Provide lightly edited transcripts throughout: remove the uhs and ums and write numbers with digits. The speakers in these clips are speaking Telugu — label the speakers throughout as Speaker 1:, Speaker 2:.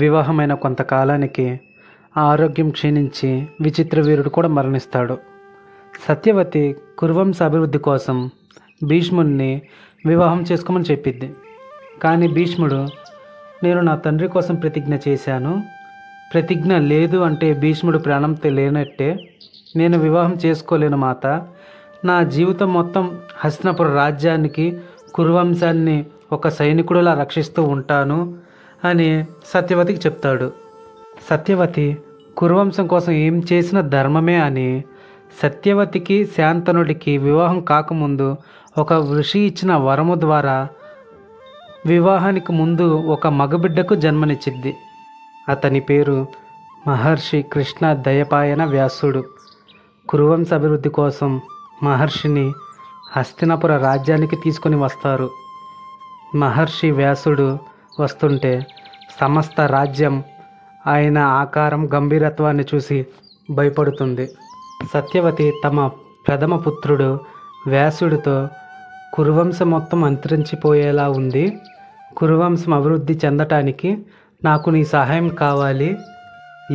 Speaker 1: వివాహమైన కొంతకాలానికి ఆరోగ్యం క్షీణించి విచిత్ర వీరుడు కూడా మరణిస్తాడు. సత్యవతి కురువంశ అభివృద్ధి కోసం భీష్ముడిని వివాహం చేసుకోమని చెప్పిద్ది. కానీ భీష్ముడు, నేను నా తండ్రి కోసం ప్రతిజ్ఞ చేశాను, ప్రతిజ్ఞ లేదు అంటే భీష్ముడు ప్రాణంతో లేనట్టే, నేను వివాహం చేసుకోలేను మాత, నా జీవితం మొత్తం హస్తినాపుర రాజ్యానికి కురువంశాన్ని ఒక సైనికుడిలా రక్షిస్తూ ఉంటాను అని సత్యవతికి చెప్తాడు. సత్యవతి కురువంశం కోసం ఏం చేసిన ధర్మమే అని సత్యవతికి శాంతనుడికి వివాహం కాకముందు ఒక ఋషి ఇచ్చిన వరము ద్వారా వివాహానికి ముందు ఒక మగబిడ్డకు జన్మనిచ్చిద్ది. అతని పేరు మహర్షి కృష్ణ దయపాయన వ్యాసుడు. కురువంశ అభివృద్ధి కోసం మహర్షిని హస్తినాపుర రాజ్యానికి తీసుకొని వస్తారు. మహర్షి వ్యాసుడు వస్తుంటే సమస్త రాజ్యం ఆయన ఆకారం గంభీరత్వాన్ని చూసి భయపడుతుంది. సత్యవతి తమ ప్రథమ పుత్రుడు వ్యాసుడితో, కురువంశం మొత్తం అంతరించిపోయేలా ఉంది, కురువంశం అభివృద్ధి చెందటానికి నాకు నీ సహాయం కావాలి,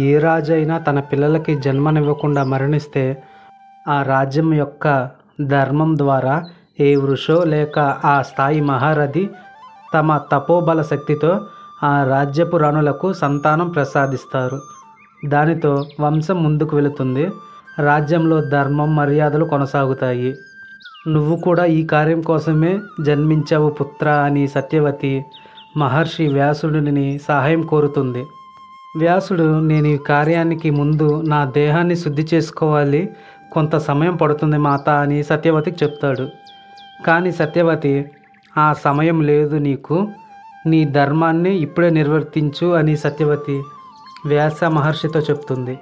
Speaker 1: ఏ రాజైనా తన పిల్లలకి జన్మనివ్వకుండా మరణిస్తే ఆ రాజ్యం యొక్క ధర్మం ద్వారా ఏ వృషో లేక ఆ స్థాయి మహారథి తమ తపోబల శక్తితో ఆ రాజ్యపు రాణులకు సంతానం ప్రసాదిస్తారు. దానితో వంశం ముందుకు వెళుతుంది, రాజ్యంలో ధర్మం మర్యాదలు కొనసాగుతాయి. నువ్వు కూడా ఈ కార్యం కోసమే జన్మించావు పుత్ర అని సత్యవతి మహర్షి వ్యాసుడిని సహాయం కోరుతుంది. వ్యాసుడు, నేను ఈ కార్యానికి ముందు నా దేహాన్ని శుద్ధి చేసుకోవాలి, కొంత సమయం పడుతుంది మాత అని సత్యవతికి చెప్తాడు. కానీ సత్యవతి, ఆ సమయం లేదు నీకు, నీ ధర్మాన్ని ఇప్పుడే నిర్వర్తించు అని సత్యవతి వ్యాస మహర్షితో చెప్తుంది.